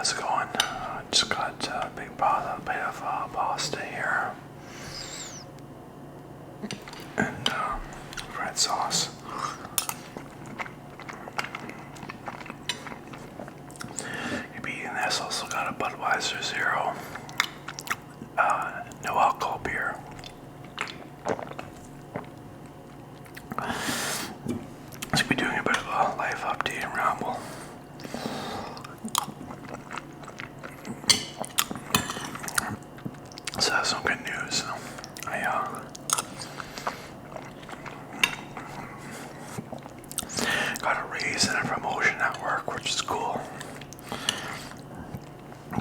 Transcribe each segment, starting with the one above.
how's it going? Just got a bit of pasta here and red sauce. You'll be eating this. Also got a Budweiser Zero, no alcohol beer. So we'll be doing a bit of a life update and ramble. So that's some good news. I got a raise and a promotion at work, which is cool.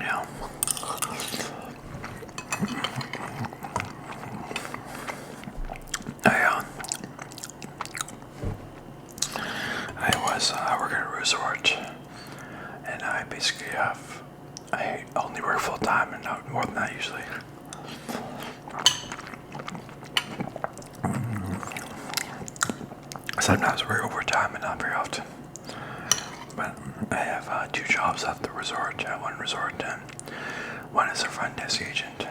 Yeah. I work at a resort, and I basically I only work full time and not more than that usually. Sometimes I work overtime and not very often. But I have 2 jobs at the resort, at one resort, and one is a front desk agent,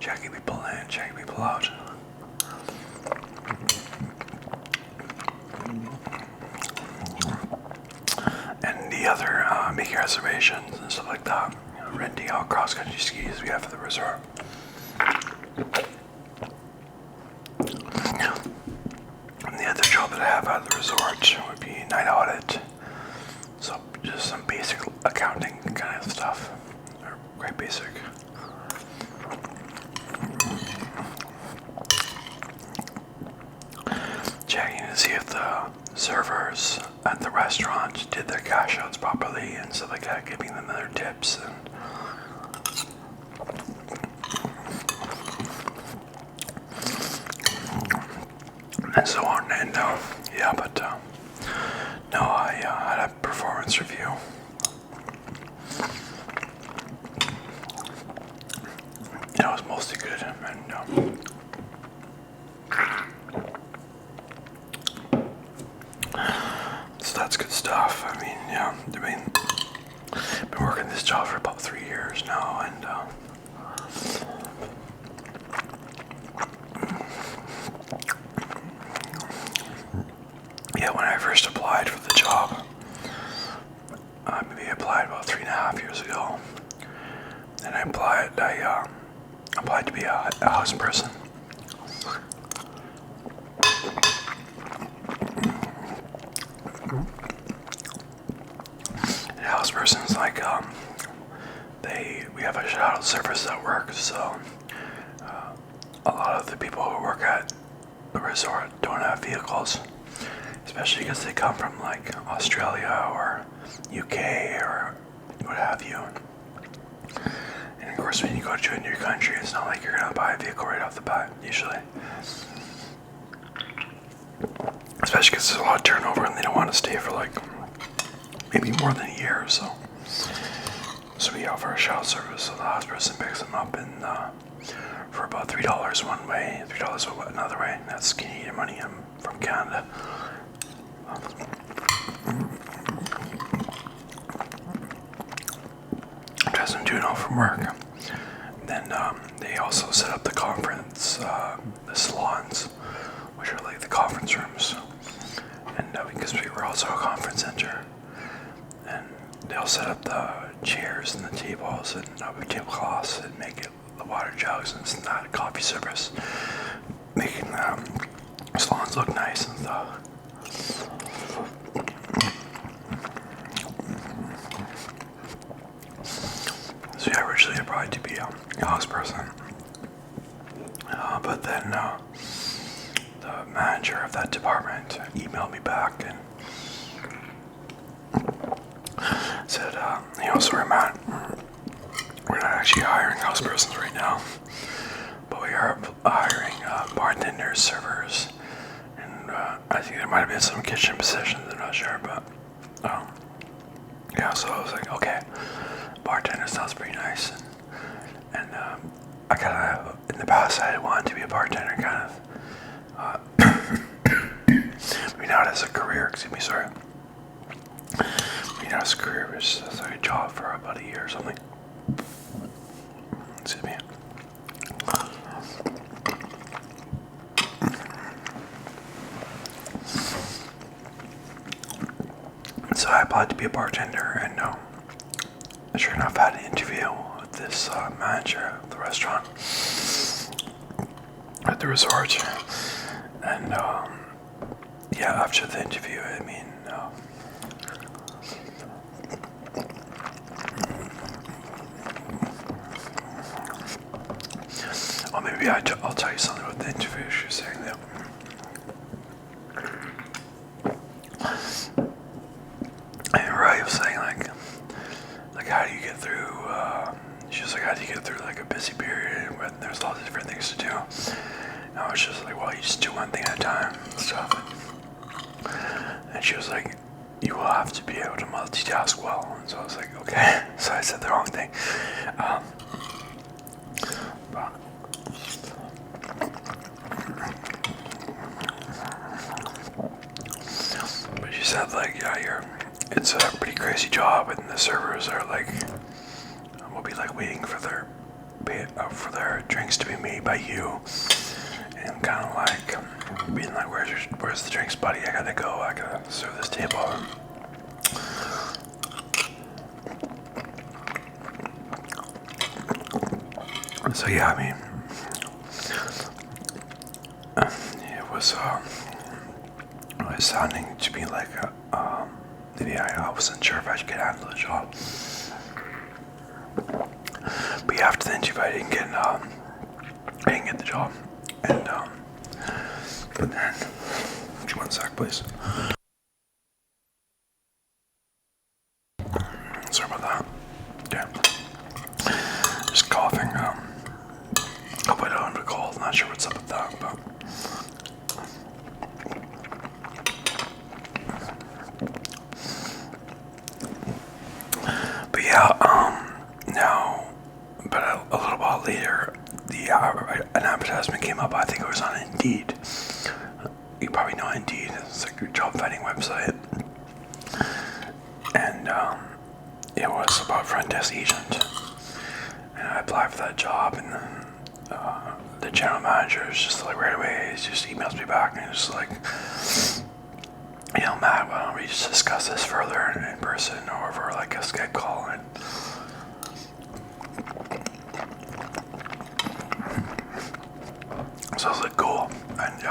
checking people in, checking people out. And the other, making reservations and stuff like that, renting out cross-country skis we have at the resort. And the other job that I have at the resort would be night audit. So just some basic accounting kind of stuff. Quite basic. Checking to see if the servers at the restaurant did their cash outs properly and stuff like that, giving them their tips and so on. And yeah, but no, I had a performance review. It was mostly good, and so that's good stuff. I mean, yeah, I've been working this job for about 3 years now, and yeah, when I first applied for the job, maybe I applied about 3.5 years ago, and I applied to be a house person. A house person is like, we have a shuttle service at work, so a lot of the people who work at the resort don't have vehicles, especially because they come from like Australia or UK or what have you. And of course, when you go to a new country, it's not like you're gonna buy a vehicle right off the bat, usually. Especially because there's a lot of turnover and they don't want to stay for like maybe more than a year or so. So we offer a shuttle service, so the house person picks them up for about $3 one way, $3 another way. That's Canadian money. I'm from Canada. Because I'm doing all from work. Then they also set up the conference, the salons, which are like the conference rooms. And because we were also a conference center, and they'll set up the chairs and the tables and tablecloths and make it the water jugs and that coffee service, making the salons look nice and stuff. So yeah, originally I applied to be a house person, but then the manager of that department emailed me back and said, sorry Matt, we're not actually hiring house persons right now, but we are hiring bartenders, servers, and I think there might have been some kitchen positions, I'm not sure, but yeah, so I was like, okay, bartender sounds pretty nice, and I kind of, in the past I wanted to be a bartender, kind of, I mean, not as a career, excuse me, sorry. his career was like a job for about a year or something. Excuse me. So I applied to be a bartender, and sure enough, I had an interview with this manager of the restaurant at the resort. And yeah, after the interview, I mean, well, maybe I'll tell you something about the interview. She was saying that I was saying like how do you get through? She was like, how do you get through like a busy period when there's lots of different things to do? And I was just like, well, you just do one thing at a time and stuff. And she was like, you will have to be able to multitask well. And so I was like, okay. So I said the wrong thing. But she said like, yeah, it's a pretty crazy job, and the servers are like, will be like waiting for their drinks to be made by you, and kind of like being like, where's the drinks, buddy? I gotta go. I gotta serve this table. So yeah, I mean, it was sounding to me like maybe I wasn't sure if I could handle the job. But yeah, after the interview, I didn't get the job. And but then, give me one sec, please. Sorry about that. Yeah, just coughing. Hope I don't have a cold. Not sure what's up with that, but. But yeah, now, but a little while later, an advertisement came up. I think it was on Indeed. You probably know Indeed. It's like a job finding website. And it was about front desk agent. And I applied for that job, and then the general manager is just like right away, he just emails me back and just like, you know, Matt, why don't we just discuss this further in person or over like a Skype call? And so I was like, cool, and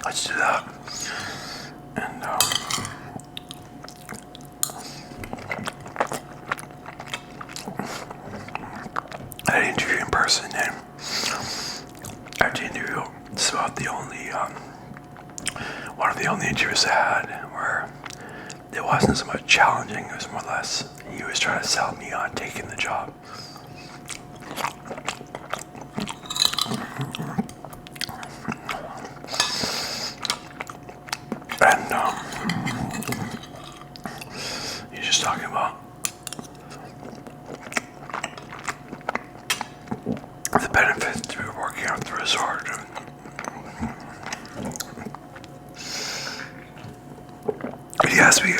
let's do that. And I had an interview in person, and after the interview, it's about the only one of the only interviews I had where it wasn't so much challenging. It was more or less he was trying to sell me on taking the job. And he's just talking about the benefits to be working out the resort. He asked me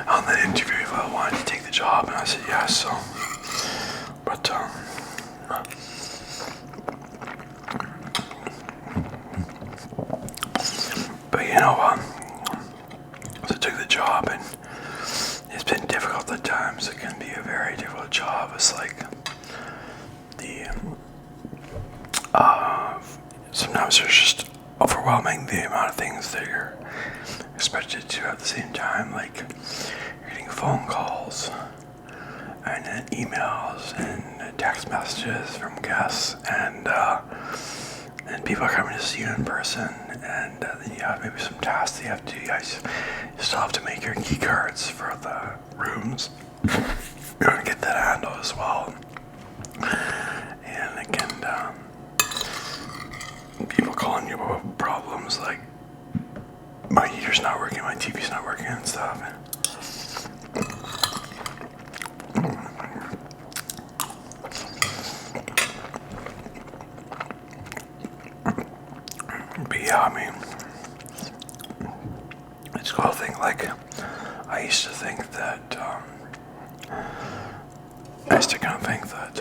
on the interview if I wanted to take the job, and I said yes. So, but you know, so I took the job, and it's been difficult at times. It can be a very difficult job. It's like sometimes there's just overwhelming the amount of things that you're expected to at the same time. Like you're getting phone calls and then emails and text messages from guests, and people are coming to see you in person, and then you have maybe some tasks that you have to do. You still have to make your key cards for the rooms. You're gonna get that handled as well. And again, people calling you about problems like my heater's not working, my TV's not working, and stuff. But yeah, I mean, it's a cool thing. Like, I used to think that, I used to kind of think that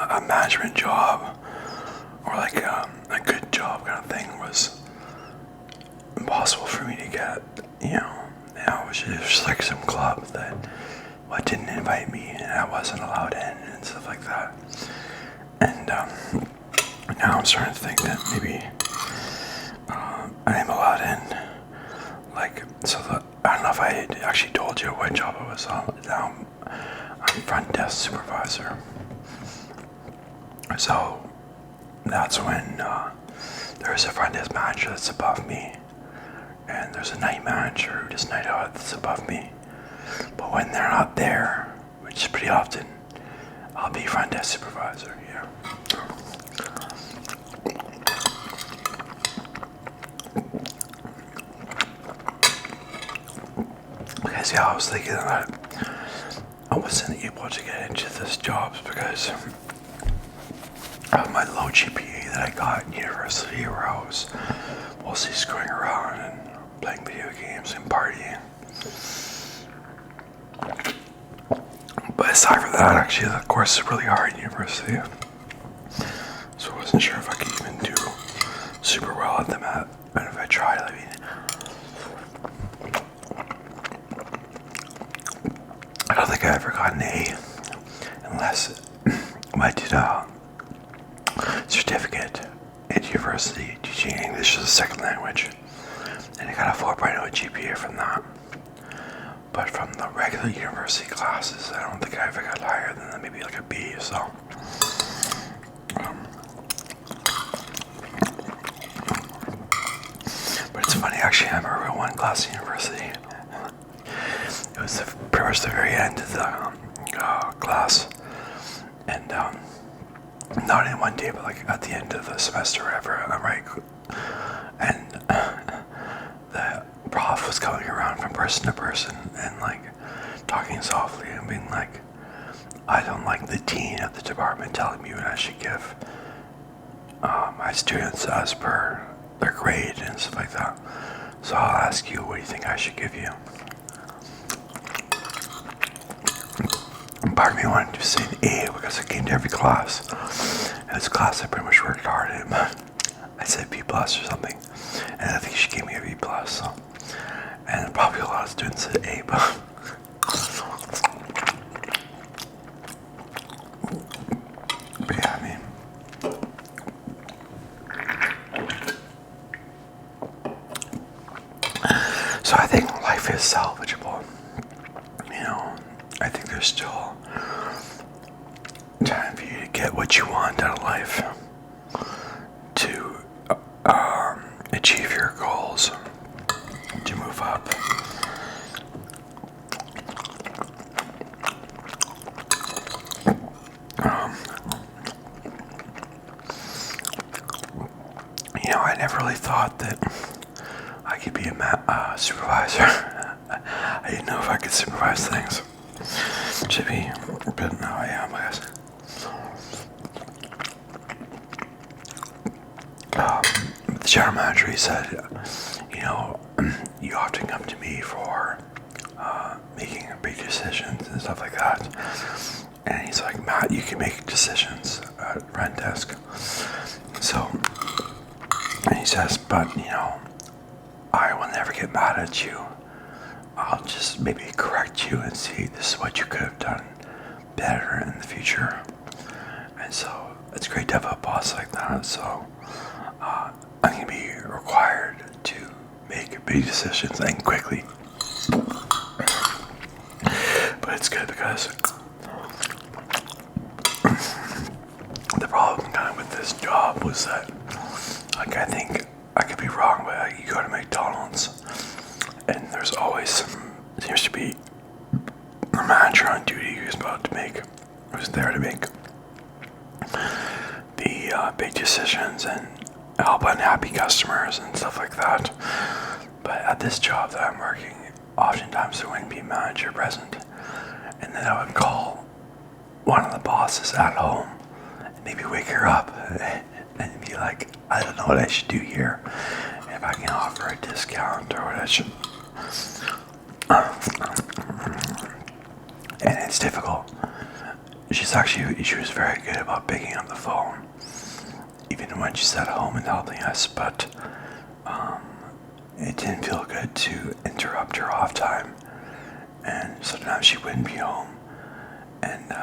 a management job or like a good job kind of thing was impossible for me to get, it was just like some club that didn't invite me and I wasn't allowed in and stuff like that. And now I'm starting to think that maybe I am allowed in. I don't know if I had actually told you what job I was on. Now I'm front desk supervisor. So that's when there's a front desk manager that's above me, and there's a night manager who does night out that's above me. But when they're not there, which is pretty often, I'll be front desk supervisor. Yeah. Because I was thinking that I wasn't able to get into this job because of my low GPA that I got in university, where I was mostly screwing around and playing video games and partying. But aside from that, actually, the course is really hard in university, so I wasn't sure if I could even do super well at them. And if I tried, I don't think I ever got an A unless I did a certificate at university teaching English as a second language, and I got a 4.0 GPA from that. But from the regular university classes, I don't think I ever got higher than that, maybe like a B. So but it's funny, actually, I remember one class at university. It was pretty much the very end of the class, and not in one day, but like at the end of the semester or whatever, and the prof was going around from person to person and like talking softly and being like, I don't like the dean of the department telling me what I should give my students as per their grade and stuff like that. So I'll ask you, what do you think I should give you? And part of me wanted to say an A because I came to every class. And this class I pretty much worked hard in, but I said B plus or something. And I think she gave me a B plus. So. And probably a lot of students said A, but yeah, I mean, so I think life is salvageable. I think there's still time for you to get what you want out of life, to achieve your goals, to move up. I never really thought that I could be a supervisor. I didn't know if I could supervise things. Should be, but now I am, I guess. The general manager, he said, you often come to me for making big decisions and stuff like that. And he's like, Matt, you can make decisions at front desk. So, and he says, but I will never get mad at you. I'll just maybe correct you and see this is what you could have done better in the future. And so it's great to have a boss like that. So I'm going to be required to make big decisions and quickly. But it's good because the problem kind of with this job was that, I think I could be wrong, but you go to McDonald's and there's always seems to be a manager on duty who's there to make the big decisions and help unhappy customers and stuff like that. But at this job that I'm working, oftentimes there wouldn't be a manager present, and then I would call one of the bosses at home and maybe wake her up and be like, I don't know what I should do here. If I can offer a discount or what I should. And it's difficult. She was very good about picking up the phone, even when she's at home and helping us, but it didn't feel good to interrupt her off time. And sometimes she wouldn't be home. And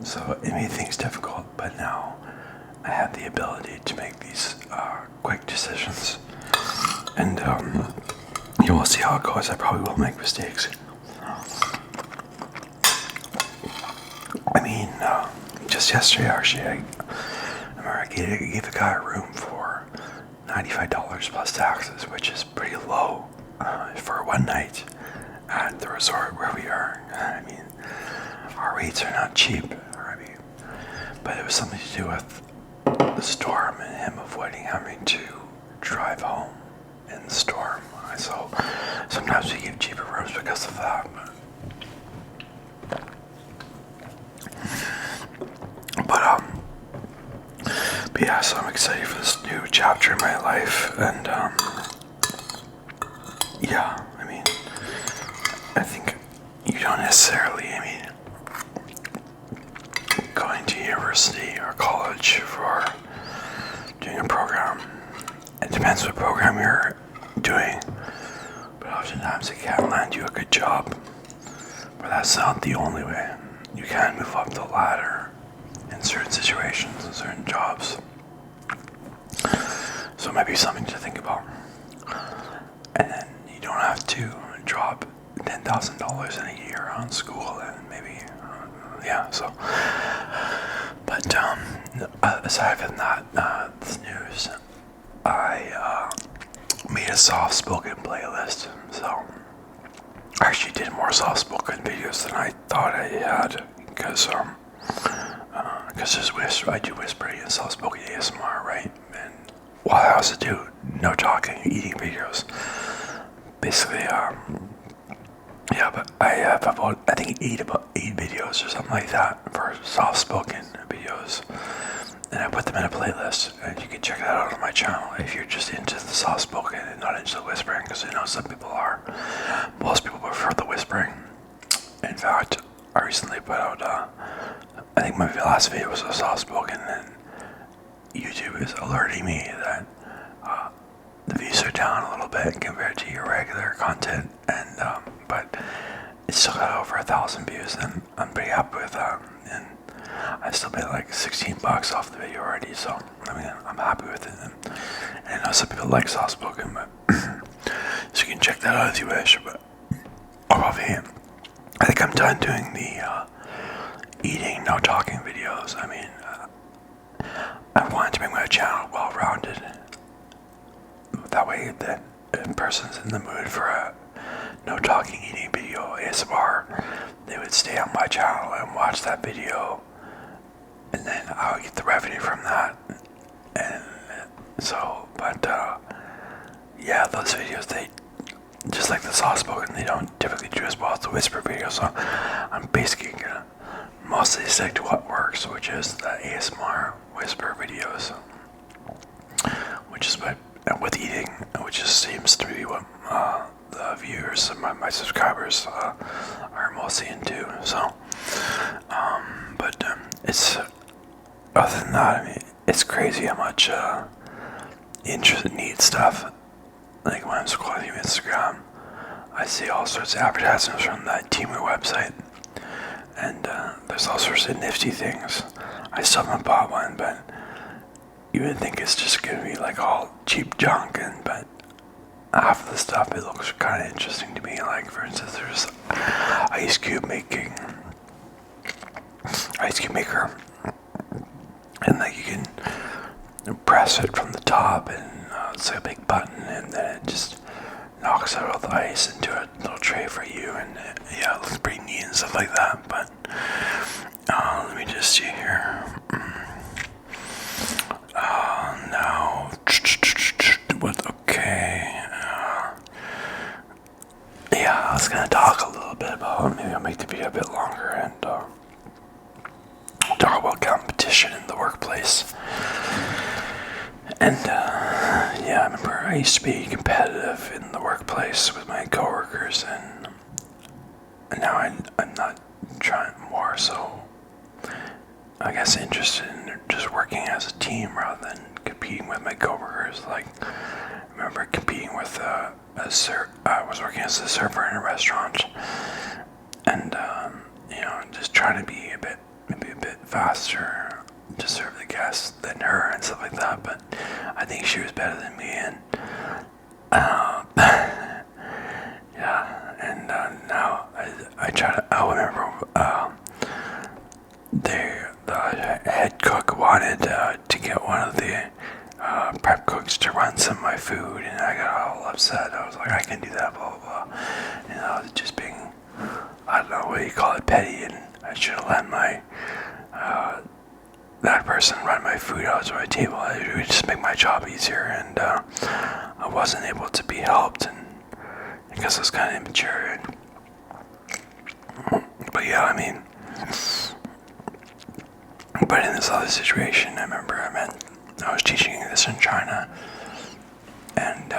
so it made things difficult, but now I have the ability to make these quick decisions. And you will see how it goes. I probably will make mistakes. I mean, just yesterday, actually, I remember I gave a guy a room for $95 plus taxes, which is pretty low for one night at the resort where we are. I mean, our rates are not cheap, but it was something to do with the storm and him avoiding having to drive home in the storm. So sometimes we give cheaper rooms because of that. But yeah, so I'm excited for this new chapter in my life, and yeah, I mean, I think you don't necessarily, going to university or college for doing a program. It depends what program you're doing, but oftentimes it can land you a good job. But that's not the only way. You can move up the ladder in certain situations and certain jobs. So it might be something to think about. And then you don't have to drop $10,000 in a year on school and maybe, yeah, so. But aside from that, this news, I made a soft-spoken playlist. So I actually did more soft-spoken videos than I thought I had, because I do whispering and soft-spoken ASMR, right? And while I also do no talking, eating videos. Basically, yeah, but I have about eight videos or something like that for soft-spoken videos, and I put them in a playlist, and you can check that out on my channel if you're just into the soft-spoken and not into the whispering, because I know some people are. Most people prefer the whispering. In fact, I recently put out, I think my last video was a soft-spoken, and YouTube is alerting me that the views are down a little bit compared to your regular content, and but it's still got over 1,000 views, and I'm pretty happy with that. And I still made like $16 off the video already, so I'm happy with it. And I know some people like soft spoken, but so you can check that out if you wish. But I think I'm done doing the eating, no talking videos. I wanted to make my channel well-rounded. That way, the person's in the mood for a no talking eating video ASMR, they would stay on my channel and watch that video, and then I would get the revenue from that. And so, but yeah, those videos, they just like the soft spoken, they don't typically do as well as the whisper videos. So I'm basically gonna mostly stick to what works, which is the ASMR whisper videos, which is what with eating, which just seems to be what the viewers and my subscribers are mostly into. So, but it's other than that, it's crazy how much interest and need stuff. Like when I'm scrolling through Instagram, I see all sorts of advertisements from that Temu website, and there's all sorts of nifty things. I still haven't bought one, but you would think it's just gonna be like all cheap junk, but half of the stuff, it looks kind of interesting to me. Like, for instance, there's ice cube maker, and like you can press it from the top, and it's like a big button, and then it just knocks out all the ice into a little tray for you, and yeah, it looks pretty neat and stuff like that. But let me just see here. Now, okay. Yeah, I was gonna talk a little bit about, maybe I'll make the video a bit longer and talk about competition in the workplace. And yeah, I remember I used to be competitive in the workplace with my coworkers, and now I'm not trying more. So I guess interested in just working as a team rather than competing with my coworkers. Like I remember competing with I was working as a server in a restaurant, and just trying to be maybe a bit faster to serve the guests than her and stuff like that. But I think she was better than me, and yeah. And now I try to. I remember the head cook wanted to get one of the prep cooks to run some of my food, and I got all upset. I was like, I can do that, blah blah blah. Just being, I don't know what you call it, petty, and I should have let my that person run my food out to my table. It would just make my job easier, and I wasn't able to be helped, and because I was kind of immature. But yeah, I mean, but in this other situation, I remember I was teaching English in China, and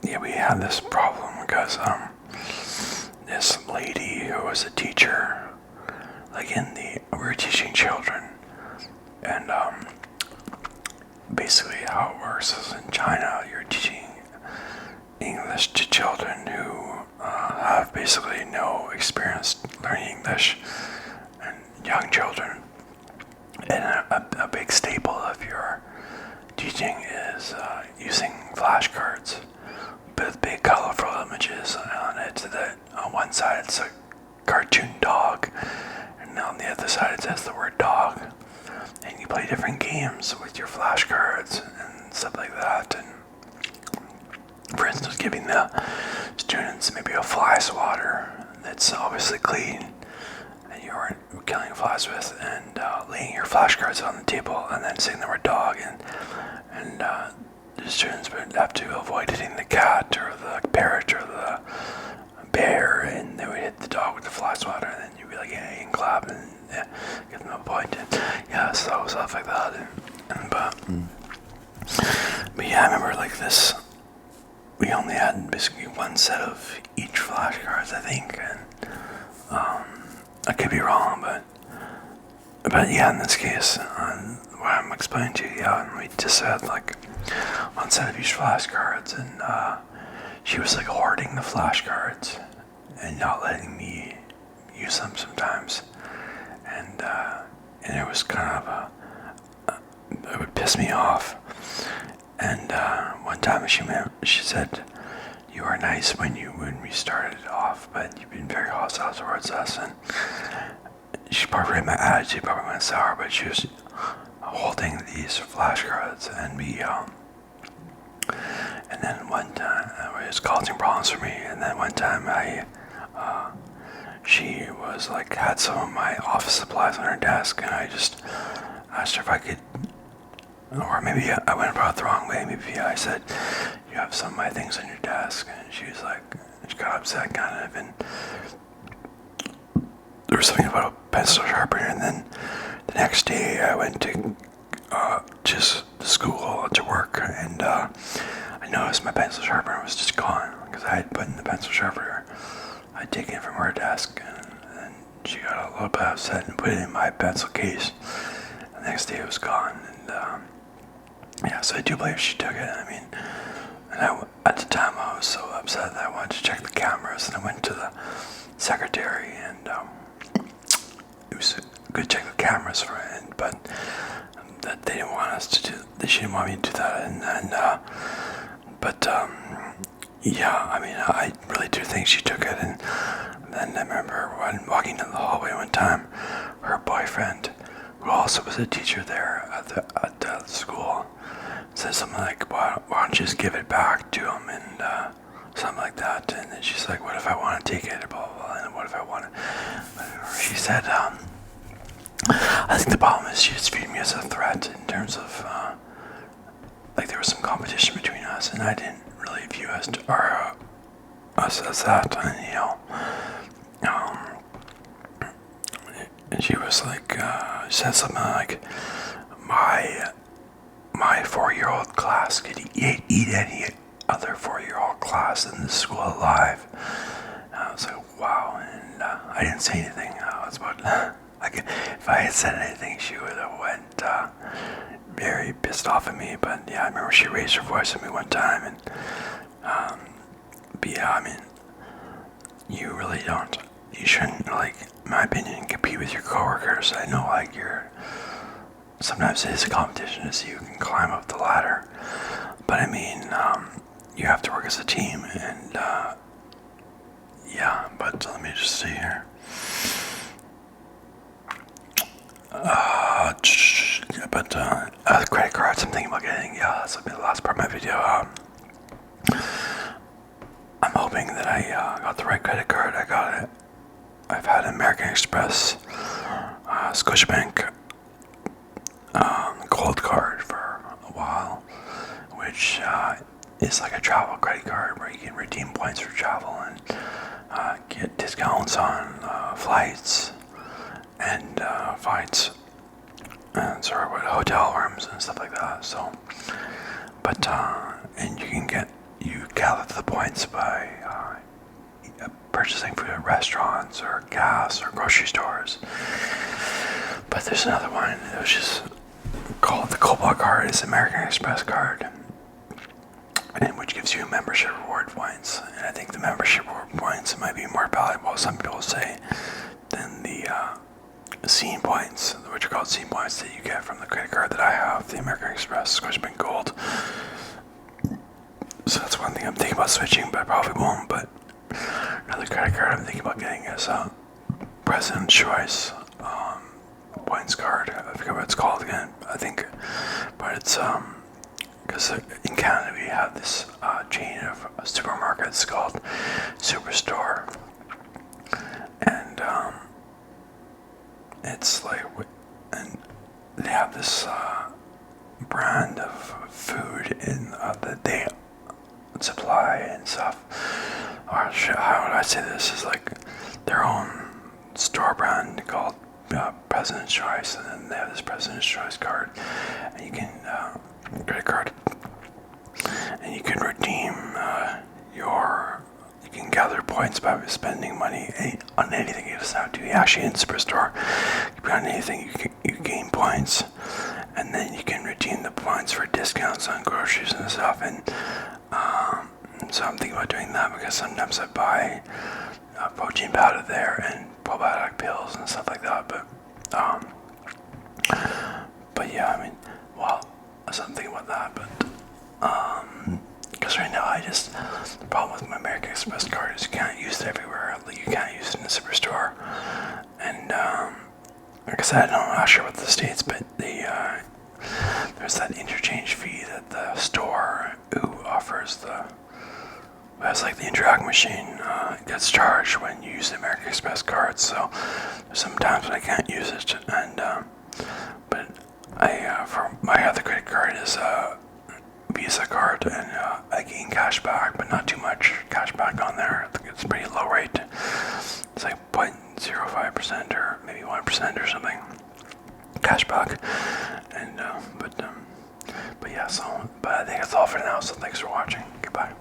yeah, we had this problem because this lady who was a teacher, like we were teaching children, and basically how it works is in China, you're teaching English to children who have basically no experience learning English, and young children. And a big staple of your teaching is using flashcards with big colorful images on it. On one side it's a cartoon dog, and on the other side it says the word dog. And you play different games with your flashcards and stuff like that. And for instance, giving the students maybe a fly swatter that's obviously clean and you aren't killing flies with, and laying your flashcards on the table and then saying the word dog, and the students would have to avoid hitting the cat or the parrot or the bear, and they would hit the dog with the fly swatter, and then you'd be like, yeah, and clap and give them a point. And yeah, so stuff like that. But yeah, I remember like this. We only had basically one set of each flashcards, I think, and I could be wrong, but yeah, in this case, what I'm explaining to you, yeah, we just had like one set of each flashcards, and she was like hoarding the flashcards and not letting me use them sometimes, and it was kind of it would piss me off. And one time she said, "You were nice when we started off, but you've been very hostile towards us." And she probably read my attitude, probably went sour, but she was holding these flashcards, and and then one time it was causing problems for me. And then one time she was like had some of my office supplies on her desk, and I just asked her if I could. Or maybe I went about it the wrong way. Maybe I said, "You have some of my things on your desk," and she was like, she got upset kind of, and there was something about a pencil sharpener. And then the next day I went to just school to work, and I noticed my pencil sharpener was just gone because I had put in the pencil sharpener I'd taken it from her desk, and she got a little bit upset and put it in my pencil case. The next day it was gone, and yeah, so I do believe she took it. I mean, and at the time I was so upset that I wanted to check the cameras, and I went to the secretary, and it was good to check the cameras for it, but that they didn't want us to do. She didn't want me to do that, and yeah, I mean, I really do think she took it. And then I remember when walking down the hallway one time, her boyfriend, who also was a teacher there at the school, said something like, why don't you just give it back to him, and something like that. And then she's like, what if I want to take it, blah, blah, blah, and what if I want to, she said, I think the problem is she just viewed me as a threat in terms of, like there was some competition between us, and I didn't really view us as that, and and she was like, said something like, my my 4-year-old class could eat any other 4-year-old class in the school alive. I was like, wow, and I didn't say anything. I was about, if I had said anything, she would have went very pissed off at me. But yeah, I remember she raised her voice at me one time, and but yeah, I mean, you really don't. You shouldn't, like, in my opinion, compete with your coworkers. I know, like, sometimes it is a competition to see who can climb up the ladder. But I mean, you have to work as a team, and yeah. But let me just see here. Credit cards. I'm thinking about getting. Yeah, that's gonna be the last part of my video. I'm hoping that I got the right credit card. I got it. I've had American Express, Scotiabank Gold card for a while, which is like a travel credit card where you can redeem points for travel and get discounts on flights and hotel rooms and stuff like that. So, but and you gather the points by purchasing food at restaurants or gas or grocery stores. But there's another one, which is called the Cobalt card. It's American Express card, and which gives you membership reward points. And I think the membership reward points might be more valuable, some people say, than the scene points, which are called scene points, that you get from the credit card that I have, the American Express Scotiabank Gold. So that's one thing I'm thinking about switching, but I probably won't. But another credit card I'm thinking about getting is President's Choice points card. I forget what it's called again. I think, but it's because in Canada we have this chain of supermarkets called Superstore, and it's like, and they have this brand of food in that they supply and stuff. Or how would I say this? Is like their own store brand called President's Choice, and then they have this President's Choice card, and you can credit card, and you can redeem you can gather points by spending money on anything. You doesn't have to be actually in Superstore. You put on anything, you gain points, and then you can redeem the points for discounts on groceries and stuff. And so I'm thinking about doing that, because sometimes I buy protein powder there and probiotic pills and stuff like that. But yeah, I mean, well, so I'm thinking about that. But because right now the problem with my American Express card is you can't use it everywhere. Like, you can't use it in the Superstore. And like I said, I'm not sure what the States, but there's that interchange fee that the store who has like the Interact machine gets charged when you use the American Express card. So there's some times when I can't use it, and but for my other credit card is a Visa card, and I gain cash back, but not too much cash back on there. I think it's pretty low rate. It's like 0.05% or maybe 1% or something cash back. And but yeah, but I think that's all for now. So thanks for watching.